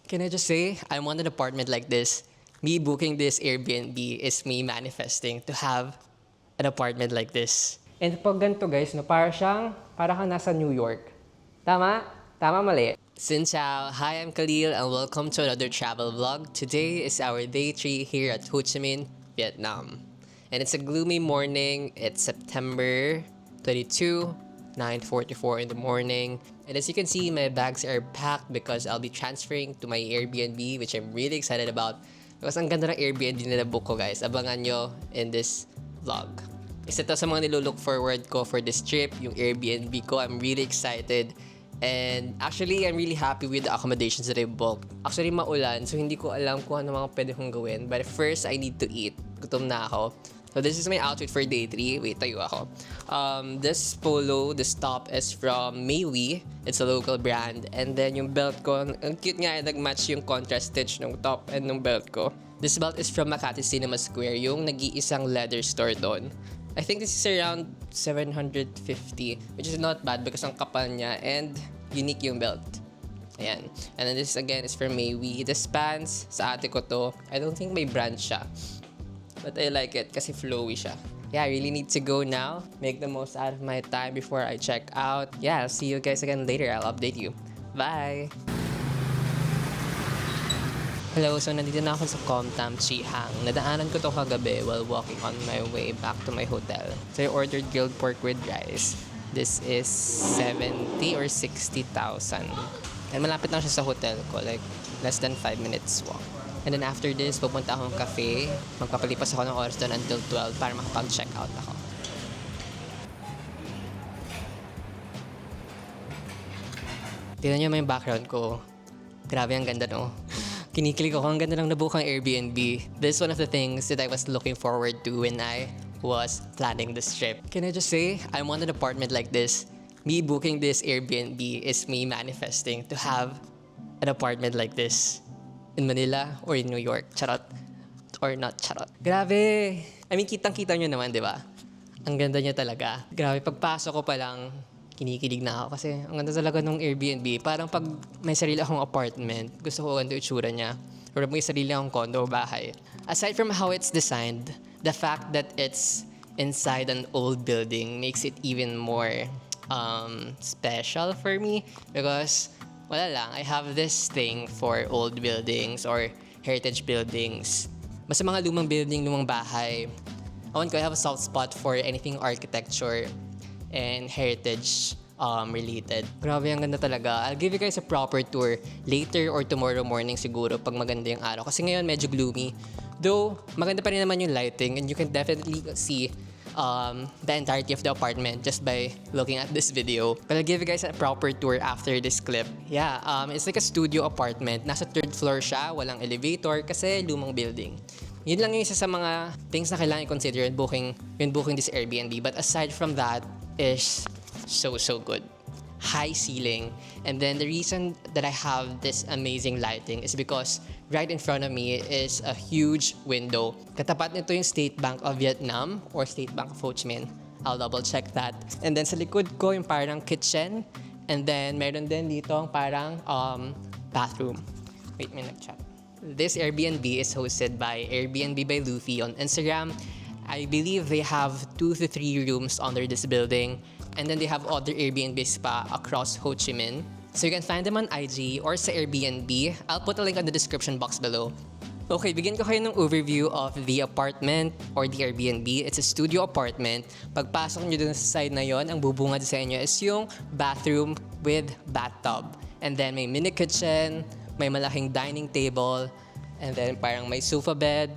Can I just say, I want an apartment like this. Me booking this Airbnb is me manifesting to have an apartment like this. And pag ganito guys, no, para kang nasa New York. Tama? Tama, mali? Xin chào, hi, I'm Khalil and welcome to another travel vlog. Today is our day 3 here at Ho Chi Minh, Vietnam. And it's a gloomy morning. It's September 22, 9:44 in the morning. And as you can see, my bags are packed because I'll be transferring to my Airbnb, which I'm really excited about. Because ang ganda ng Airbnb na nabook ko guys. Abangan nyo in this vlog. Isa to sa mga nilook forward ko for this trip, yung Airbnb ko. I'm really excited. And actually, I'm really happy with the accommodations that I booked. Actually, maulan, so hindi ko alam kung ano mga pwede kong gawin. But first, I need to eat. Gutom na ako. So this is my outfit for day 3. Wait, tayo ako. This polo, this top is from Maywee. It's a local brand. And then yung belt ko, ang cute nga, nag-match yung contrast stitch ng top and ng belt ko. This belt is from Makati Cinema Square, yung nag-iisang leather store doon. I think this is around 750, which is not bad because ang kapal niya and unique yung belt. Ayan. And then this again is from Maywee. This pants, sa ate ko to. I don't think may brand siya. But I like it kasi flowy siya. Yeah, I really need to go now. Make the most out of my time before I check out. Yeah, I'll see you guys again later. I'll update you. Bye! Hello, so nandito na ako sa Comtam Chihang. Nadaanan ko to kagabi while walking on my way back to my hotel. So I ordered grilled pork with rice. This is 70 or 60,000. And malapit lang siya sa hotel ko, like less than 5 minutes walk. And then after this, pupunta akong cafe. Magpapalipas ako ng oras doon until 12 para makapag-check out ako. Tignan nyo yung background ko. Grabe, ang ganda no. Kinikilig ako, ang ganda ng nabukang Airbnb. This is one of the things that I was looking forward to when I was planning this trip. Can I just say, I want an apartment like this. Me booking this Airbnb is me manifesting to have an apartment like this in Manila or in New York. Charot. Or not charot. Grabe! I mean, kitang-kita nyo naman, di ba? Ang ganda niya talaga. Grabe, pagpasok ko pa lang, kinikilig na ako kasi ang ganda talaga ng Airbnb. Parang pag may sarili akong apartment, gusto ko ganito itsura niya. Or may sarili akong condo o bahay. Aside from how it's designed, the fact that it's inside an old building makes it even more special for me. Because, wala lang, I have this thing for old buildings or heritage buildings. Basta mga lumang building, lumang bahay. I have a soft spot for anything architecture and heritage related. Grabe, ang ganda talaga. I'll give you guys a proper tour later or tomorrow morning siguro pag maganda yung araw. Kasi ngayon medyo gloomy. Though, maganda pa rin naman yung lighting and you can definitely see the entirety of the apartment just by looking at this video. But I'll give you guys a proper tour after this clip. Yeah, it's like a studio apartment. Nasa 3rd floor siya, walang elevator kasi lumang building. Yun lang yung isa sa mga things na kailangan i-consider when booking this Airbnb. But aside from that, is so good. High ceiling. And then the reason that I have this amazing lighting is because right in front of me is a huge window. Katapat nito yung State Bank of Vietnam or State Bank of Ho Chi Minh. I'll double check that. And then sa likod ko yung parang kitchen. And then meron din dito yung parang bathroom. Wait, may nag-chat. This Airbnb is hosted by Airbnb by Luffy on Instagram. I believe they have 2 to 3 rooms under this building. And then they have other Airbnbs pa across Ho Chi Minh. So you can find them on IG or sa Airbnb. I'll put a link on the description box below. Okay, bigyan ko kayo ng overview of the apartment or the Airbnb. It's a studio apartment. Pagpasok nyo dun sa side na yon, ang bubungad sa inyo is yung bathroom with bathtub. And then may mini kitchen, may malaking dining table, and then parang may sofa bed,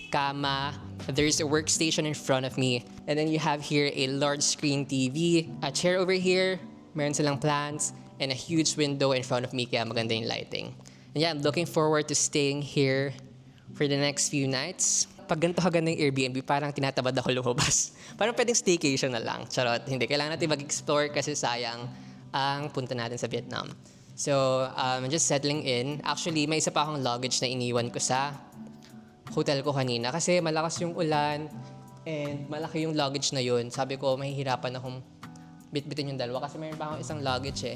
kama. There's a workstation in front of me. And then you have here a large screen TV, a chair over here, meron silang plants, and a huge window in front of me kaya maganda yung lighting. And yeah, I'm looking forward to staying here for the next few nights. Pag ganito kaganda yung Airbnb, parang tinatabad ako lumabas. Parang pwedeng staycation na lang. Charot, hindi. Kailangan natin mag-explore kasi sayang ang punta natin sa Vietnam. So, I'm just settling in. Actually, may isa pa akong luggage na iniwan ko sa hotel ko kanina kasi malakas yung ulan and malaki yung luggage na yun. Sabi ko, mahihirapan akong bitbitin yung dalawa kasi mayroon pa akong isang luggage eh.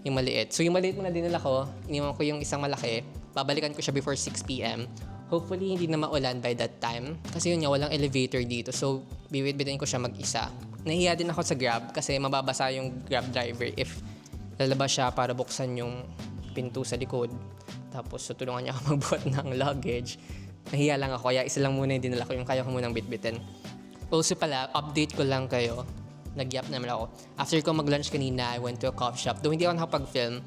yung maliit. So yung maliit muna dinala ko, iniwan ko yung isang malaki. Babalikan ko siya before 6 p.m. Hopefully, hindi na maulan by that time. Kasi yun nga, walang elevator dito. So, biwit-bitin ko siya mag-isa. Nahiya din ako sa Grab kasi mababasa yung Grab driver if lalabas siya para buksan yung pinto sa likod. Tapos, tutulungan niya ako magbuhat ng luggage. Nahiya lang ako, kaya isa lang muna yung dinala ko, yung kaya ko munang bitbitin. Also pala, update ko lang kayo. Nag-yap naman ako. After ko mag-lunch kanina, I went to a coffee shop. Though hindi ako nakapag-film,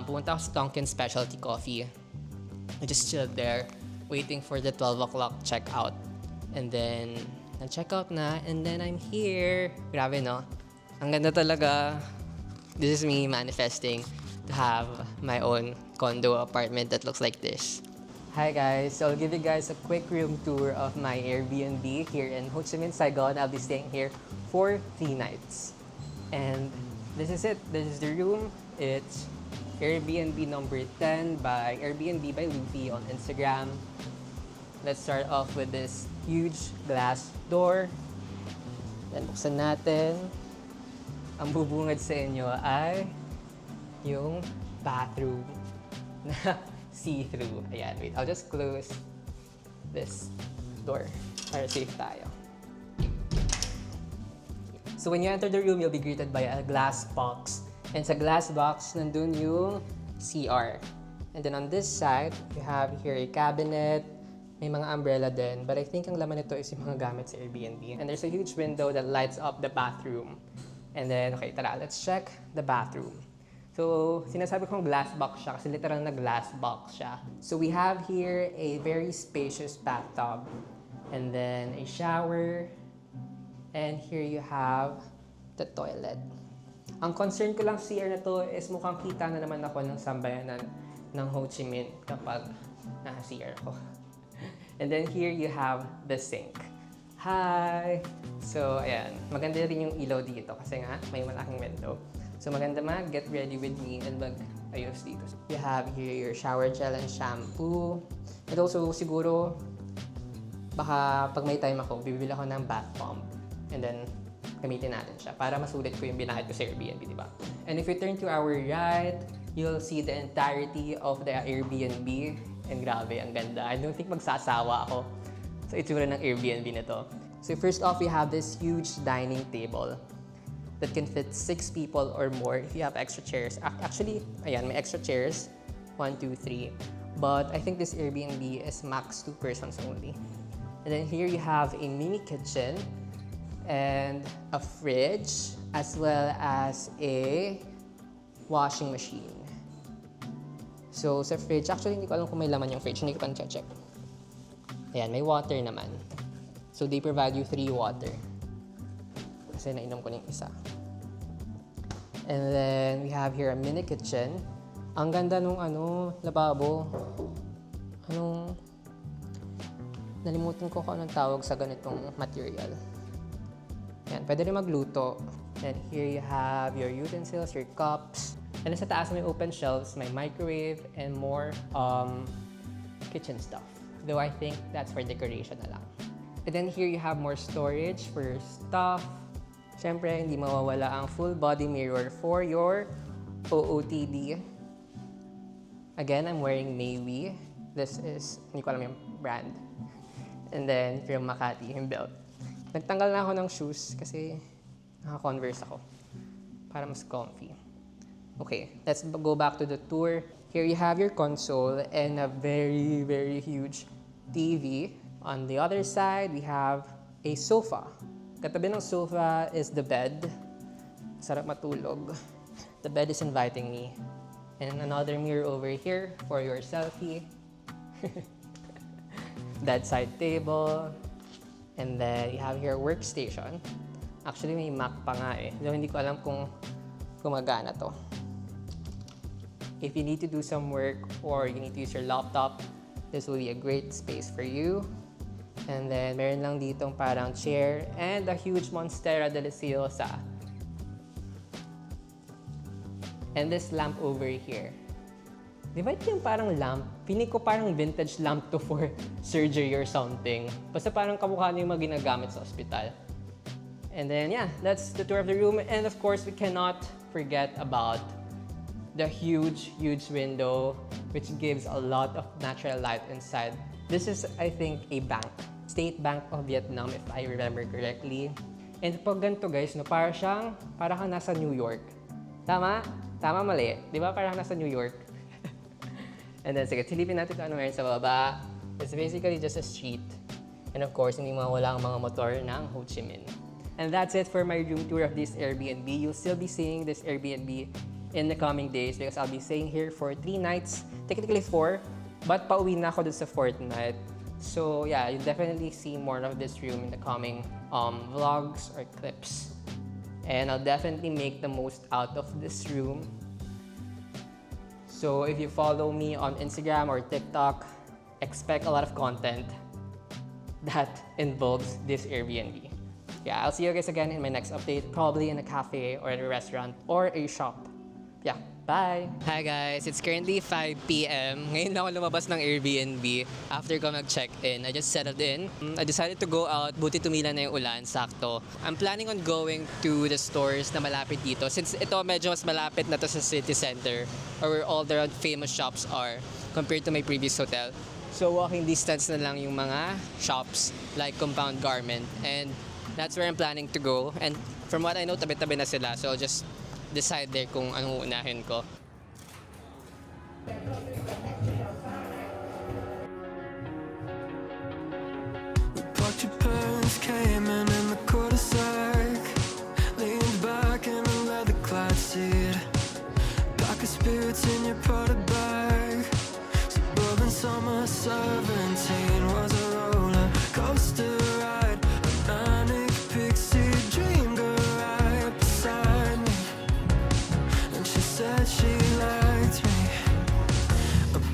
pumunta ako sa Tonkin Specialty Coffee. I just chilled there, waiting for the 12 o'clock checkout. And then, nag-checkout na, and then I'm here. Grabe, no? Ang ganda talaga. This is me manifesting to have my own condo apartment that looks like this. Hi guys, so I'll give you guys a quick room tour of my Airbnb here in Ho Chi Minh, Saigon. I'll be staying here for 3 nights. And this is it. This is the room. It's Airbnb number 10 by Airbnb by Luffy on Instagram. Let's start off with this huge glass door. Then buksan natin. Ang bubungad sa inyo ay yung bathroom na see-through. Ayan, wait. I'll just close this door para safe tayo. So when you enter the room, you'll be greeted by a glass box. And sa glass box, nandun yung CR. And then on this side, you have here a cabinet. May mga umbrella din. But I think ang laman nito is yung mga gamit sa Airbnb. And there's a huge window that lights up the bathroom. And then, okay, tara, let's check the bathroom. So, sinasabi kong glass box siya kasi literal na glass box siya. So, we have here a very spacious bathtub. And then, a shower. And here you have the toilet. Ang concern ko lang sa CR na to is mukhang kita na naman ako ng sambayanan ng Ho Chi Minh kapag naka-CR ko. And then here you have the sink. Hi! So, ayan. Maganda rin yung ilaw dito kasi nga may malaking window. So maganda get ready with me and mag-ayos dito. You have here your shower gel and shampoo. And also siguro, baka pag may time ako, bibili ako ng bath bomb. And then, gamitin natin siya para masulit ko yung binakit ko sa Airbnb, di ba? And if you turn to our right, you'll see the entirety of the Airbnb. And grabe, ang ganda. I don't think magsasawa ako sa itsura ng Airbnb na to. So first off, we have this huge dining table that can fit 6 people or more if you have extra chairs. Actually, ayan, may extra chairs. 1, 2, 3. But I think this Airbnb is max 2 persons only. And then here you have a mini kitchen and a fridge as well as a washing machine. So sa fridge, actually hindi ko alam kung may laman yung fridge. Hindi ko pa na-check. Ayan, may water naman. So they provide you 3 water. Kasi nainom ko ng isa. And then, we have here a mini kitchen. Ang ganda nung lababo. Nalimutan ko kung anong tawag sa ganitong material. Yan, pwede rin magluto. And here you have your utensils, your cups. And sa taas may open shelves, may microwave, and more kitchen stuff. Though I think that's for decoration na lang. And then here you have more storage for your stuff. Siyempre, hindi mawawala ang full body mirror for your OOTD. Again, I'm wearing Maywee. This is, hindi ko alam yung brand. And then, from Makati, yung belt. Nagtanggal na ako ng shoes kasi naka-Converse ako para mas comfy. Okay, let's go back to the tour. Here you have your console and a very, very huge TV. On the other side, we have a sofa. Katabi ng sofa is the bed. Sarap matulog. The bed is inviting me. And another mirror over here for your selfie. Bedside table. And then you have your workstation. Actually, may Mac pa nga eh. Though hindi ko alam kung gumagana to. If you need to do some work or you need to use your laptop, this will be a great space for you. And then, meron lang ditong parang chair and a huge Monstera Deliciosa. And this lamp over here. Di ba ito yung parang lamp? Piling ko parang vintage lamp to for surgery or something. Basta parang kamukha niyo yung mga ginagamit sa ospital. And then, yeah, that's the tour of the room. And of course, we cannot forget about the huge window which gives a lot of natural light inside. This is, I think, a bank. State Bank of Vietnam, if I remember correctly. And pag ganito guys, no, para kang nasa New York. Tama? Tama, mali. Di ba parang nasa New York? And then, sige, silipin natin kung ano meron sa baba. It's basically just a street. And of course, hindi mawala ang mga motor ng Ho Chi Minh. And that's it for my room tour of this Airbnb. You'll still be seeing this Airbnb in the coming days because I'll be staying here for 3 nights. Technically 4, but pauwi na ako dun sa 4th night. So yeah, you'll definitely see more of this room in the coming vlogs or clips. And I'll definitely make the most out of this room. So if you follow me on Instagram or TikTok, expect a lot of content that involves this Airbnb. Yeah, I'll see you guys again in my next update, probably in a cafe or in a restaurant or a shop. Yeah, bye! Hi guys, it's currently 5 p.m. Ngayon lang ako lumabas ng Airbnb after ko mag-check-in. I just settled in. I decided to go out. Buti tumila na yung ulan, sakto. I'm planning on going to the stores na malapit dito since ito medyo mas malapit na to sa city center or where all the famous shops are compared to my previous hotel. So walking distance na lang yung mga shops like Compound Garment, and that's where I'm planning to go. And from what I know, tabi-tabi na sila. So I'll just decide there kung anong unahin ko. But your parents came in the cul-de-sac, leaned back in a leather-clad seat, like a spirits in your Prada bag. Suburban summer 17 was a roller coaster ride, a manic pixie dream girl right beside me, and she said she liked me,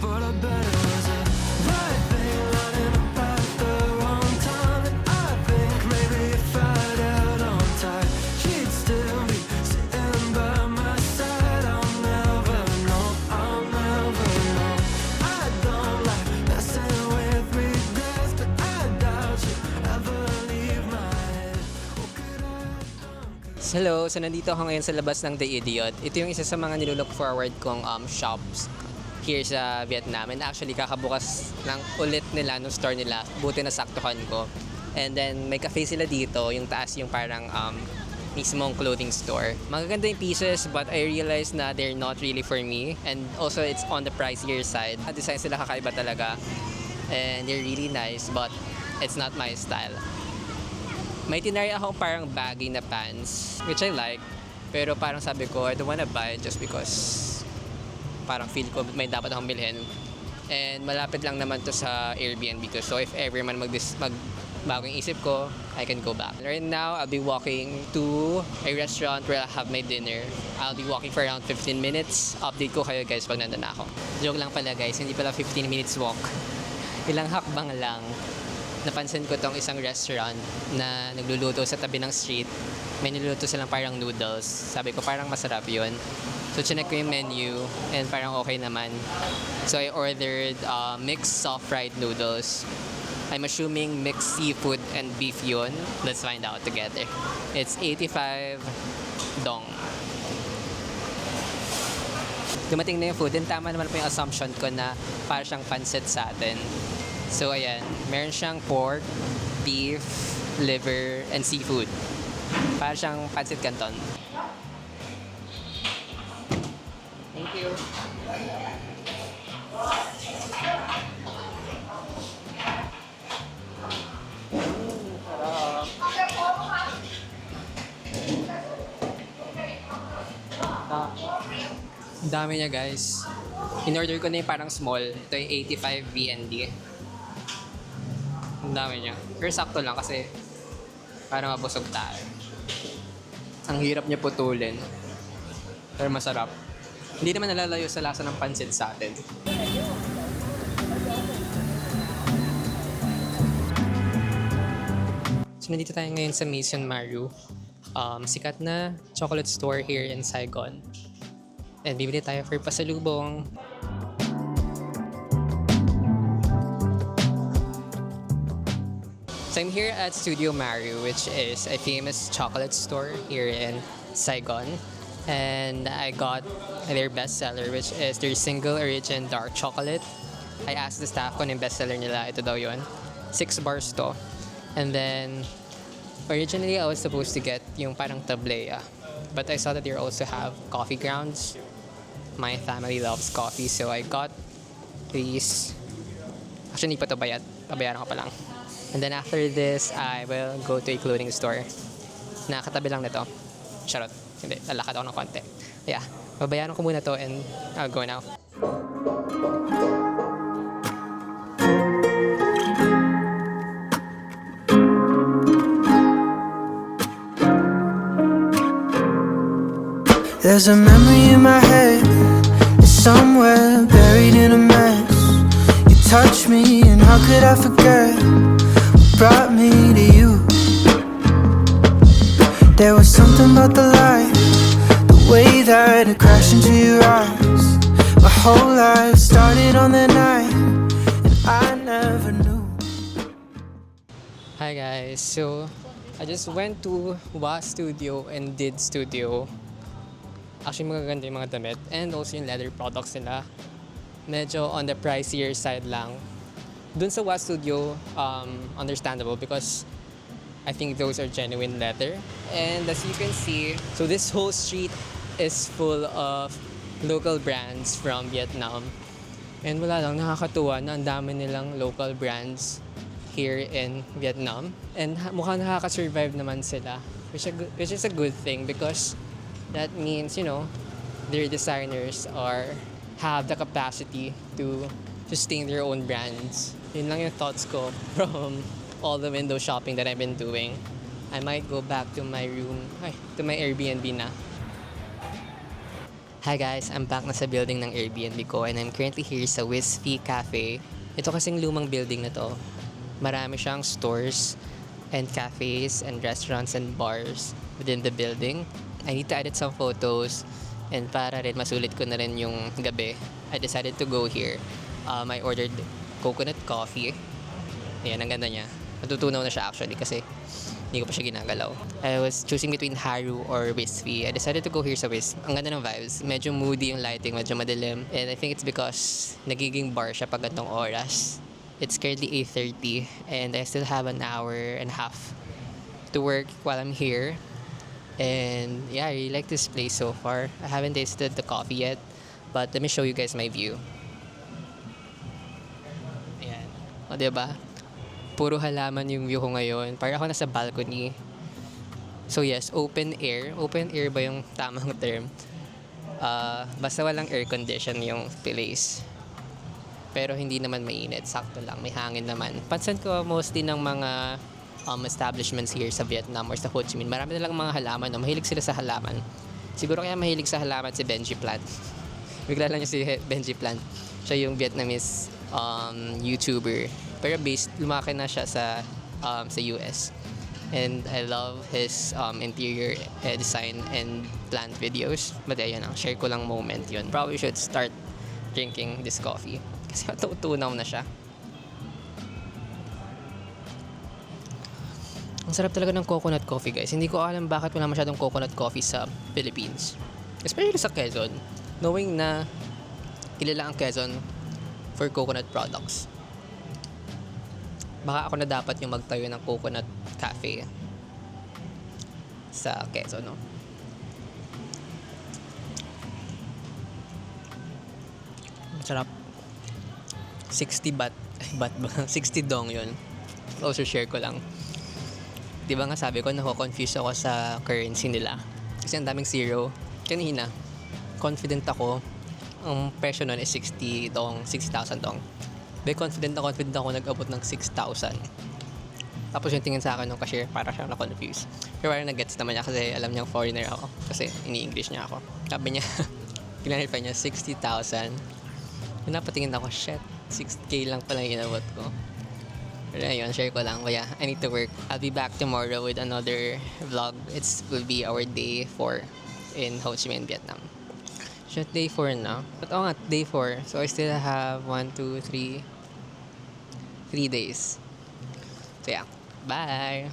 but I bet it was a right thing running up at the wrong time. And I think maybe if I'd held on tight, she'd still be sitting by my side. I'll never know, I'll never know. I don't like messing with regrets, but I doubt you'd ever leave my head. Oh, could I have done? Hello! So nandito ako ngayon sa labas ng The Idiot. Ito yung isa sa mga nilook forward kong shops here sa Vietnam. And actually, kakabukas lang ulit nila no store nila. Buti na saktuhan ko. And then, may cafe sila dito. Yung taas yung parang mismong clothing store. Magaganda yung pieces, but I realized na they're not really for me. And also, it's on the pricier side. Design sila kakaiba talaga. And they're really nice, but it's not my style. May tinry akong parang baggy na pants, which I like. Pero parang sabi ko, I don't wanna buy it just because parang feel ko may dapat akong bilhin. And malapit lang naman to sa Airbnb ko. So if ever man magbagong isip ko, I can go back. Right now, I'll be walking to a restaurant where I'll have my dinner. I'll be walking for around 15 minutes. Update ko kayo guys pag nandun na ako. Joke lang pala guys, hindi pala 15 minutes walk. Ilang hakbang lang. Napansin ko tong isang restaurant na nagluluto sa tabi ng street. May niluluto silang parang noodles. Sabi ko parang masarap yun. So, chinek ko yung menu and parang okay naman. So, I ordered mixed soft fried noodles. I'm assuming mixed seafood and beef yun. Let's find out together. It's 85 dong. Dumating na yung food. And tama naman po yung assumption ko na parang siyang pancit sa atin. So, ayan. Meron siyang pork, beef, liver, and seafood. Parang siyang pancit canton. Thank you. Dami niya guys. In-order ko na yung parang small. Ito yung 85 VND. Ang dami niya. Pero sakto lang kasi parang mabusog tayo. Ang hirap niya putulin. Pero masarap. Hindi naman nalalayo sa lasa ng pansit sa atin. So, nandito tayo ngayon sa Maison Marieau. Sikat na chocolate store here in Saigon. And bibili tayo for pasalubong. So, I'm here at Studio Marieau, which is a famous chocolate store here in Saigon. And I got their bestseller, which is their single origin dark chocolate. I asked the staff kung ano yung bestseller nila. Ito daw yun. 6 bars to. And then, originally I was supposed to get yung parang tablea. But I saw that they also have coffee grounds. My family loves coffee, so I got these. Actually, hindi pa ito bayad. Pabayaran ko pa lang. And then after this, I will go to a clothing store. Nakatabi lang nito. Charot. Hindi, lalakad ako ng konti. Yeah, babayaran ko muna to and I'll go now. There's a memory in my head, it's somewhere buried in a mess. You touch me and how could I forget what brought me to you? There was something about the light, the way that it crashed into your eyes. My whole life started on that night, and I never knew. Hi guys, so I just went to WA Studio and did studio. Actually, magaganda yung mga damit and also yung leather products nila. Medyo on the pricier side lang. Dun sa WA Studio, understandable because I think those are genuine leather. And as you can see, so this whole street is full of local brands from Vietnam. And wala lang, nakakatuwa na ang dami nilang local brands here in Vietnam. And mukhang nakaka-survive naman sila, which is a good thing because that means, you know, their designers have the capacity to sustain their own brands. Yun lang yung thoughts ko from all the window shopping that I've been doing. I might go back to my room, to my Airbnb na. Hi guys, I'm back na sa building ng Airbnb ko and I'm currently here sa Whiskey Cafe. Ito kasing lumang building na to. Marami siyang stores and cafes and restaurants and bars within the building. I need to edit some photos and para rin masulit ko na rin yung gabi, I decided to go here. I ordered coconut coffee. Ayan, ang ganda niya. Natutunaw na siya actually kasi hindi ko pa siya ginagalaw. I was choosing between Haru or Whiskey. I decided to go here sa Whiskey. Ang ganda ng vibes. Medyo moody yung lighting, medyo madilim. And I think it's because nagiging bar siya pag ganitong oras. It's currently 8:30 and I still have an hour and a half to work while I'm here. And yeah, I really like this place so far. I haven't tasted the coffee yet, but let me show you guys my view. Ayan. O, diba? Puro halaman yung view ko ngayon. Parang ako nasa balcony. So yes, open air. Open air ba yung tamang term? Basta walang air condition yung place. Pero hindi naman mainit. Sakto lang. May hangin naman. Pansin ko mostly ng mga establishments here sa Vietnam or sa Ho Chi Minh. Marami nilang mga halaman. No? Mahilig sila sa halaman. Siguro kaya mahilig sa halaman si Benji Plant. Bigla lang yung si Benji Plant. Siya yung Vietnamese YouTuber. Pero lumaki na siya sa US. And I love his interior design and plant videos. But ayun lang, share ko lang moment yun. Probably should start drinking this coffee. Kasi matutunaw na siya. Ang sarap talaga ng coconut coffee, guys. Hindi ko alam bakit wala masyadong coconut coffee sa Philippines. Especially sa Quezon. Knowing na kilala ang Quezon for coconut products. Baka ako na dapat yung magtayo ng coconut cafe sa Quezon, no? Masarap. 60 baht ba? 60 dong yun. Also share ko lang. Di ba nga sabi ko, nako-confuse ako sa currency nila. Kasi ang daming zero. Kanina, confident ako, ang presyo nun is 60,000 dong. Very confident ako nag-abot ng 6,000. Tapos yung tingin sa akin ng cashier, para siyang na-confuse. Pero parang nag-gets naman niya kasi alam niyang foreigner ako. Kasi ini-English niya ako. Sabi niya, kinarify niya 60,000. Yung napatingin ako, shit, 6K lang pala yung inabot ko. Pero ayun, share ko lang. But yeah, I need to work. I'll be back tomorrow with another vlog. It will be our day 4 in Ho Chi Minh, Vietnam. Shit, day 4 na. But nga, day 4. So I still have 3 days. So yeah, bye!